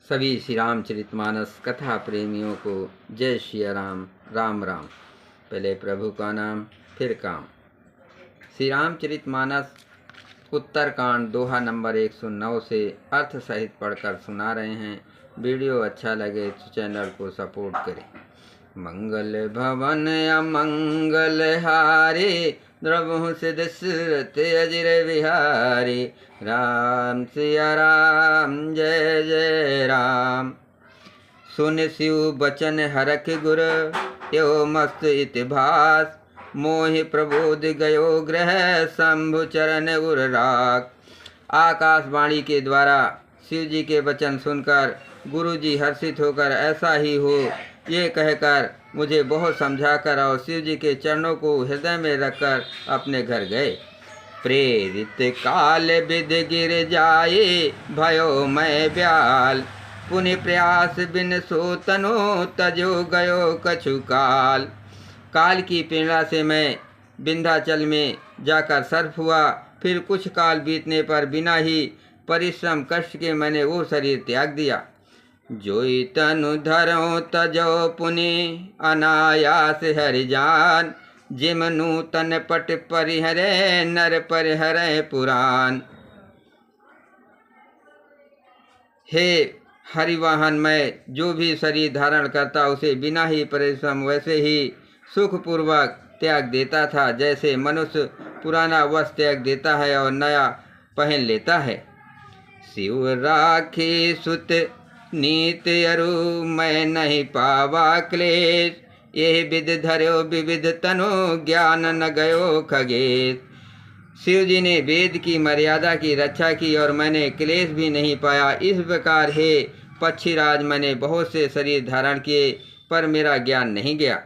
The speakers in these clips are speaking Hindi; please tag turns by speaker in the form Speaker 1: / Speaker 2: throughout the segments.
Speaker 1: सभी श्री रामचरितमानस कथा प्रेमियों को जय श्री राम। राम राम। पहले प्रभु का नाम फिर काम। श्री रामचरितमानस उत्तरकांड दोहा नंबर 109 से अर्थ सहित पढ़कर सुना रहे हैं। वीडियो अच्छा लगे तो चैनल को सपोर्ट करें। मंगल भवन अमंगल हारे, द्रवहु सिद्ध सुरत अजिर विहारी। राम सिया राम जय जय राम। सुन शिव बचन हरख गुर, यो मस्त इतिभास। मोहि प्रबोध गयो ग्रह, शंभु चरण उर राख। आकाशवाणी के द्वारा शिव जी के वचन सुनकर गुरु जी हर्षित होकर ऐसा ही हो ये कहकर मुझे बहुत समझाकर और शिव जी के चरणों को हृदय में रखकर अपने घर गए। प्रेरित काल विधि गिर जाए, भयो मैं ब्याल। पुनि प्रयास बिन सो तनो, तजो गयो कछु काल। काल की प्रेरणा से मैं विंध्याचल में जाकर सर्प हुआ। फिर कुछ काल बीतने पर बिना ही परिश्रम कष्ट के मैंने वो शरीर त्याग दिया। जोई तनु धरो तजो पुनि, अनायास हरि जान। जिम नूतन पट परिहरे, नर परिहरे पुराण। हे हरिवाहन, मैं जो भी शरीर धारण करता उसे बिना ही परिश्रम वैसे ही सुखपूर्वक त्याग देता था, जैसे मनुष्य पुराना वस्त्र त्याग देता है और नया पहन लेता है। शिव राखी सुत नीत अरु, मैं नहीं पावा क्लेश। यही विध धर्यो विविध तनु, ज्ञान न गयो खगेश। शिव जी ने वेद की मर्यादा की रक्षा की और मैंने क्लेश भी नहीं पाया। इस प्रकार हे पक्षीराज, मैंने बहुत से शरीर धारण किए पर मेरा ज्ञान नहीं गया।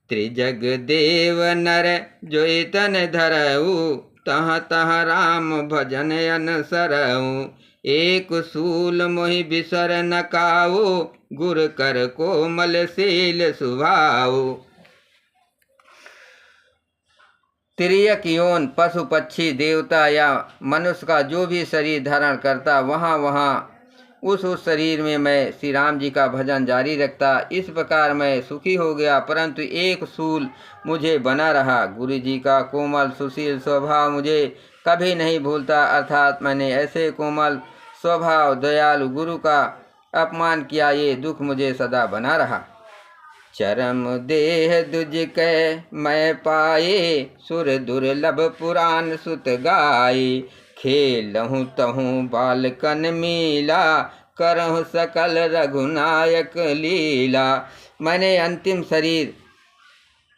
Speaker 1: त्रिजग देव नर जोई तन धरऊ, तह तह राम भजन अनसरऊ। एक सूल मोहि बिसर न काऊ, गुर कर कोमल शील सुभाऊ। तिर्यक यौन पशु पक्षी देवता या मनुष्य का जो भी शरीर धारण करता, वहाँ वहाँ उस शरीर में मैं श्री राम जी का भजन जारी रखता। इस प्रकार मैं सुखी हो गया, परंतु एक सूल मुझे बना रहा। गुरु जी का कोमल सुशील स्वभाव मुझे कभी नहीं भूलता, अर्थात मैंने ऐसे कोमल स्वभाव दयालु गुरु का अपमान किया, ये दुख मुझे सदा बना रहा। चरम देह दुज कै मैं पाए, सुर दुर्लभ पुराण सुत गाये। खेलहूँ तहूँ बालकन मीला, करहूँ सकल रघुनायक लीला। मैंने अंतिम शरीर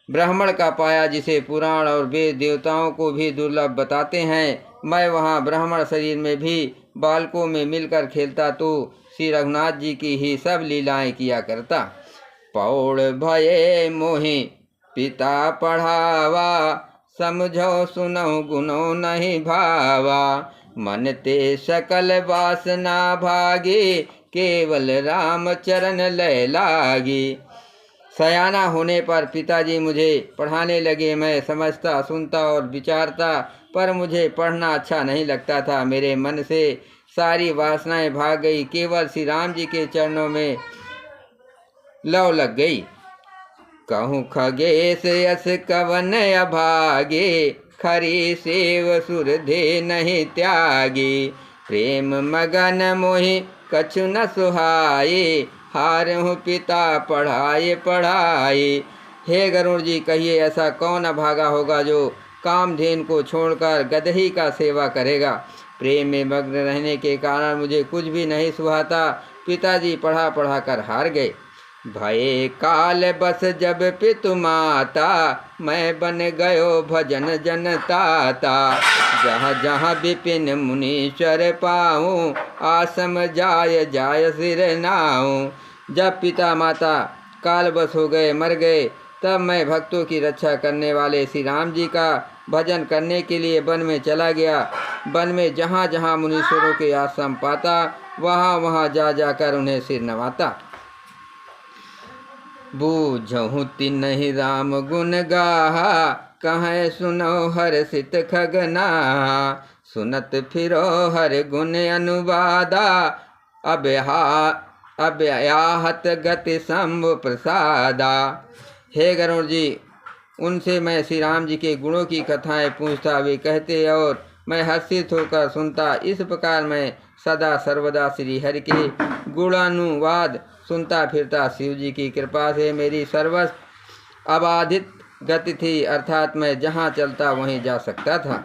Speaker 1: ब्राह्मण का पाया, जिसे पुराण और वेद देवताओं को भी दुर्लभ बताते हैं। मैं वहाँ ब्राह्मण शरीर में भी बालकों में मिलकर खेलता, तो श्री रघुनाथ जी की ही सब लीलाएं किया करता। पौड़ भये मोहि पिता पढ़ावा, समझो सुनो गुनो नहीं भावा। मन ते सकल वासना भागी, केवल राम चरण लय लागी। सयाना होने पर पिताजी मुझे पढ़ाने लगे। मैं समझता, सुनता और विचारता, पर मुझे पढ़ना अच्छा नहीं लगता था। मेरे मन से सारी वासनाएं भाग गई, केवल श्री राम जी के चरणों में लव लग गई। कहूँ खगेश यस कवन अभागे, खरी सेव सुर धे नहीं त्यागी। प्रेम मगन मोहि कछु न सुहाए, हारहूँ पिता पढ़ाए पढ़ाए। हे गरुड़ जी, कहिए ऐसा कौन अभागा होगा जो कामधेनु को छोड़कर गदही का सेवा करेगा। प्रेम में मग्न रहने के कारण मुझे कुछ भी नहीं सुहाता। पिताजी पढ़ा पढ़ा कर हार गए। भये काल बस जब पितु माता, मैं बन गयो भजन जनताता। जहाँ जहाँ विपिन मुनीश्वर पाऊँ, आसम जाय जाय सिर नाऊँ। जब पिता माता काल बस हो गए, मर गए, तब मैं भक्तों की रक्षा करने वाले श्री राम जी का भजन करने के लिए वन में चला गया। वन में जहाँ जहाँ मुनीश्वरों के आश्रम पाता, वहाँ वहाँ जा जाकर उन्हें सिर नवाता। बूझहूँ तिन्हि राम गुण गाहा, कहें सुनो हर्षित खगना। सुनत फिरो हर गुण अनुवादा, अव्याहत गति शंभु प्रसादा। हे गरुड़ जी, उनसे मैं श्री राम जी के गुणों की कथाएं पूछता, वे कहते और मैं हर्षित होकर सुनता। इस प्रकार मैं सदा सर्वदा श्री हरि के गुणानुवाद सुनता फिरता। शिव जी की कृपा से मेरी सर्वस्व अबाधित गति थी, अर्थात मैं जहाँ चलता वहीं जा सकता था।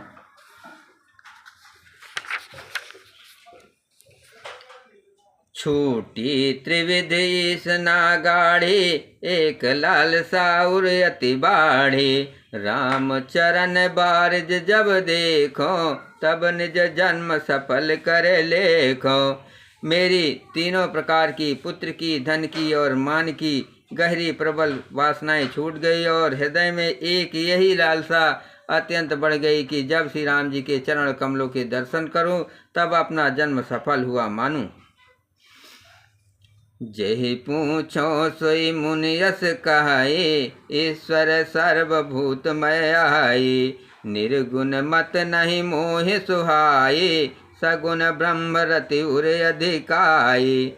Speaker 1: छूटी त्रिविध ईस नागाढ़ी, एक लाल साउर अति बाढ़ी। राम चरण बारिज जब देखो, तब निज जन्म सफल करे लेखो। मेरी तीनों प्रकार की, पुत्र की, धन की और मान की गहरी प्रबल वासनाएं छूट गई और हृदय में एक यही लालसा अत्यंत बढ़ गई कि जब श्री राम जी के चरण कमलों के दर्शन करूं तब अपना जन्म सफल हुआ मानूं। जेहि पूछो सोई मुनि यस कहाई, ईश्वर सर्वभूतमय आई। निर्गुण मत नहीं मोहि सुहाई, सगुण ब्रह्म रति उर अधिकाई।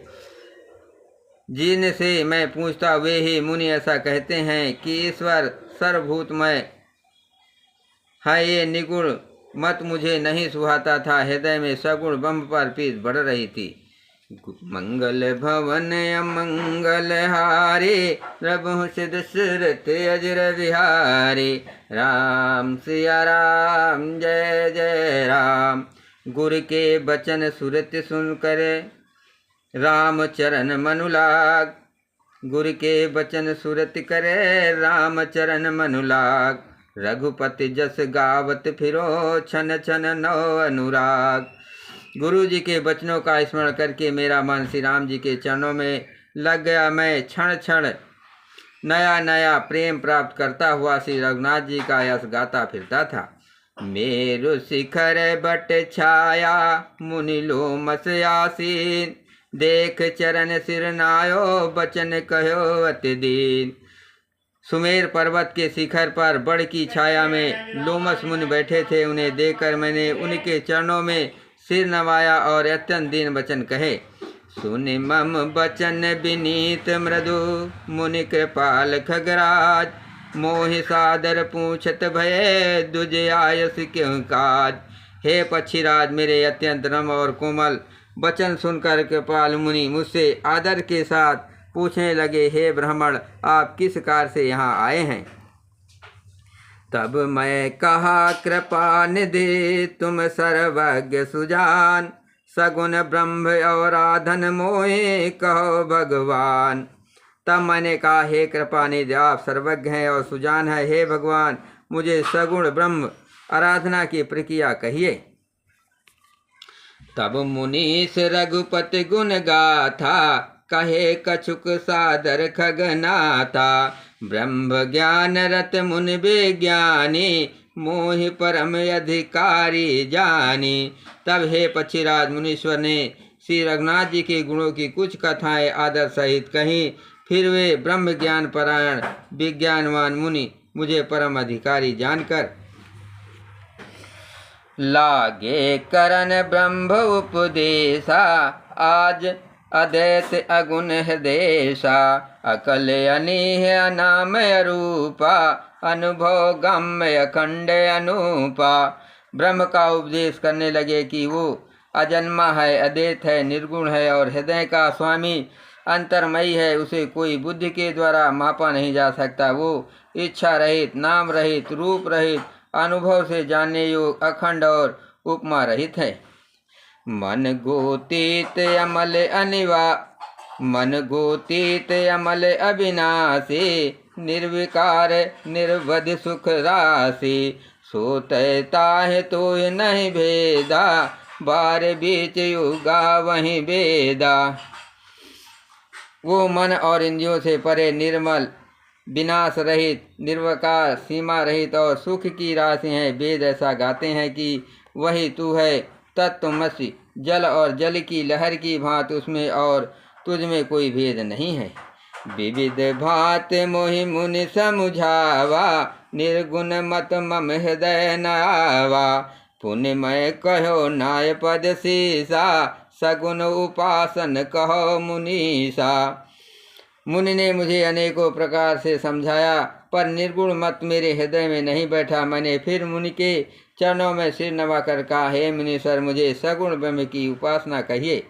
Speaker 1: जिनसे मैं पूछता वे ही मुनि ऐसा कहते हैं कि ईश्वर सर्वभूतमय है, ये निगुण मत मुझे नहीं सुहाता था। हृदय में सगुण ब्रह्म पर प्रीत बढ़ रही थी। मंगल भवन अमंगल हारे, प्रभु सिद्ध सुरत अजर बिहारी। राम सिया राम जय जय राम। गुरु के बचन सुरत सुन करे, राम चरण मनुलाग। गुरु के बचन सुरत करे, राम चरण मनुलाग। रघुपति जस गावत फिरो, छन छन नौ अनुराग। गुरु जी के वचनों का स्मरण करके मेरा मन श्री राम जी के चरणों में लग गया। मैं क्षण क्षण नया नया प्रेम प्राप्त करता हुआ श्री रघुनाथ जी का यश गाता फिरता था। मेरु शिखर बट छाया, मुनि लोमस आसीन। देख चरण सिर नायो, बचन कहो अति दीन। सुमेर पर्वत के शिखर पर बड़ की छाया में लोमस मुनि बैठे थे। उन्हें देखकर मैंने उनके चरणों में सिर नवाया और अत्यंत दीन वचन कहे। सुनि मम बचन विनीत मृदु, मुनि कृपाल खगराज। मोहि सादर पूछत भये, दुजे आयस क्यों काज। हे पक्षीराज, मेरे अत्यंत नम और कोमल वचन सुनकर कृपाल मुनि मुझसे आदर के साथ पूछने लगे, हे ब्राह्मण, आप किस कार्य से यहाँ आए हैं। तब मैं कहा, कृपा निधि तुम सर्वज्ञ सुजान। सगुण ब्रह्म और आधन मोहे कहो भगवान। तब मैंने कहा, हे कृपा निधि, आप सर्वज्ञ हैं और सुजान हैं। हे भगवान, मुझे सगुण ब्रह्म आराधना की प्रक्रिया कहिए। तब मुनीश रघुपति गुण गाथा, कहे कछुक सादर खगनाथा। ब्रह्म ज्ञान रत मुनि विज्ञानी, मोहि परम अधिकारी जानी। तब हे पक्षीराज, मुनीश्वर ने श्री रघुनाथ जी के गुणों की कुछ कथाएं आदर सहित कहीं। फिर वे ब्रह्म ज्ञान परायण विज्ञानवान मुनि मुझे परम अधिकारी जानकर लागे करन ब्रह्म उपदेशा। आज अदैत अगुण हृदेशा, अकल अनीह अनाम अरूपा। अनुभव गम्य अखंड अनूपा। ब्रह्म का उपदेश करने लगे कि वो अजन्मा है, अद्वैत है, निर्गुण है और हृदय का स्वामी अंतर्मयी है। उसे कोई बुद्धि के द्वारा मापा नहीं जा सकता। वो इच्छा रहित, नाम रहित, रूप रहित, अनुभव से जानने योग्य, अखंड और उपमा रहित है। मन गोतीत अमल मन गोतीत अमल अविनाशी। निर्विकार निर्वध सुख राशि। सोतता है तो नहीं भेदा, बार बीच युगा वहीं वेदा। वो मन और इंद्रियों से परे, निर्मल, विनाश रहित, निर्विकार, सीमा रहित और सुख की राशि है। वेद ऐसा गाते हैं कि वही तू है, तत्वमसि। जल और जल की लहर की भांति उसमें और तुझ में कोई भेद नहीं है। विविध भात मोहि मुनि समुझावा, निर्गुण मत मम हृदय न आवा। पुण्य मैं कहो नाय पद शीसा, सगुन उपासन कहो मुनीसा। मुनि ने मुझे अनेकों प्रकार से समझाया, पर निर्गुण मत मेरे हृदय में नहीं बैठा। मैंने फिर मुनि के चरणों में सिर नवाकर कहा, हे मुनीश्वर, मुझे सगुण ब्रह्म की उपासना कहिए।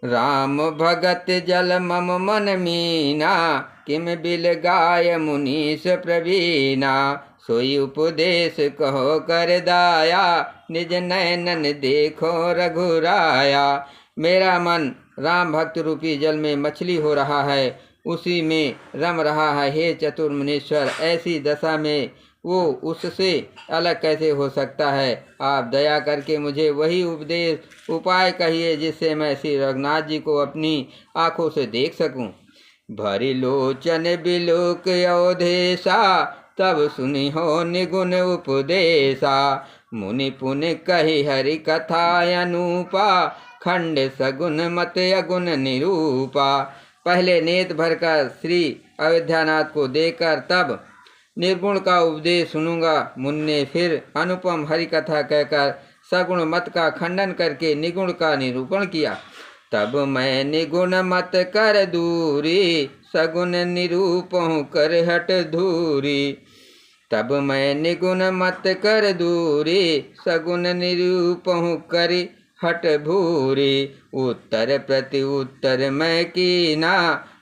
Speaker 1: राम भगत जल मम मन मीना, किम बिल गाय मुनीश प्रवीणा। सोई उपदेश कहो कर दाया, निज नयनन देखो रघुराया। मेरा मन राम भक्त रूपी जल में मछली हो रहा है, उसी में रम रहा है। हे चतुर मुनीश्वर, ऐसी दशा में वो उससे अलग कैसे हो सकता है। आप दया करके मुझे वही उपदेश उपाय कहिए, जिससे मैं श्री रघुनाथ जी को अपनी आंखों से देख सकूं। भरी लोचन बिलोक अवधेशा, तब सुनी हो निगुण उपदेशा। मुनि पुनि कही हरि कथा अनूपा, खंड सगुन मत अगुण निरूपा। पहले नेत्र भरकर श्री अयोध्यानाथ को देखकर तब निर्गुण का उपदेश सुनूंगा। मुनि ने फिर अनुपम हरि कथा कहकर सगुण मत का खंडन करके निगुण का निरूपण किया। तब मैं निगुण मत कर दूरी, सगुण निरूपहु कर हट धूरी। तब मैं निगुण मत कर दूरी, सगुण निरूपहु कर हट भूरी। उत्तर प्रति उत्तर मैं कीना,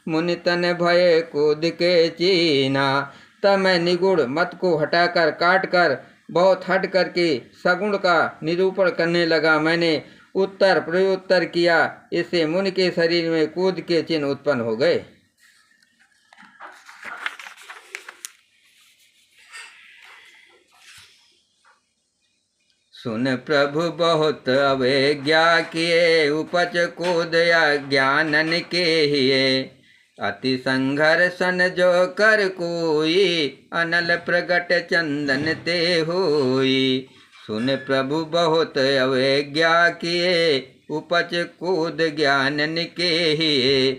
Speaker 1: मुनि तन भय क्रोध के चीना। तब मैं निगुण मत को हटाकर काट कर बहुत हट करके सगुण का निरूपण करने लगा। मैंने उत्तर प्रत्युत्तर किया, इससे मुनि के शरीर में क्रोध के चिन्ह उत्पन्न हो गए। सुन प्रभु बहुत अवज्ञा किए, उपज क्रोध अज्ञानन के हिए। अति संघर्षण जो कर कोई, अनल प्रगट चंदन ते होई। सुन प्रभु बहुत अवज्ञा किए, उपज क्रोध ज्ञानन के हिए।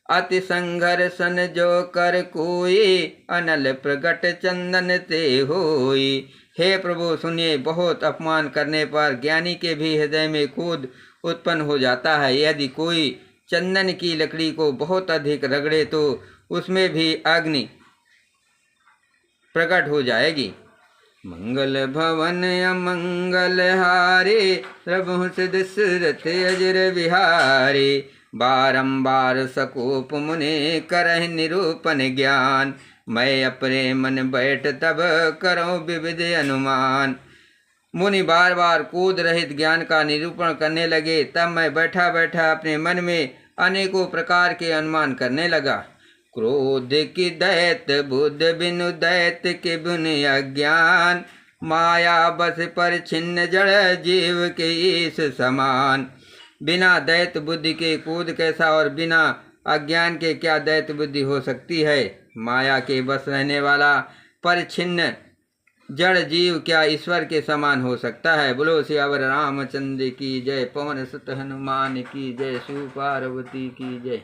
Speaker 1: अति संघर्षण जो कर कोई, अनल प्रगट चंदन ते होई। हे प्रभु सुनिए, बहुत अपमान करने पर ज्ञानी के भी हृदय में क्रोध उत्पन्न हो जाता है। यदि कोई चंदन की लकड़ी को बहुत अधिक रगड़े तो उसमें भी अग्नि प्रकट हो जाएगी। मंगल भवन अमंगल हारे, प्रभु दशरथ अजर बिहारी। बारंबार सकोप मुने करहि निरूपण ज्ञान, मैं अपने मन बैठ तब करो विविध अनुमान। मुनि बार बार क्रोध रहित ज्ञान का निरूपण करने लगे। तब मैं बैठा बैठा अपने मन में अनेकों प्रकार के अनुमान करने लगा। क्रोध की दैत बुद्ध बिनु दैत के बिन अज्ञान, माया बस पर छिन्न जड़ जीव के ईश समान। बिना दैत बुद्धि के क्रोध कैसा, और बिना अज्ञान के क्या दैत बुद्धि हो सकती है। माया के बस रहने वाला परिच्छिन्न जड़ जीव क्या ईश्वर के समान हो सकता है। बोलो सियावर रामचंद्र की जय, पवन सुत हनुमान की जय, शिव पार्वती की जय।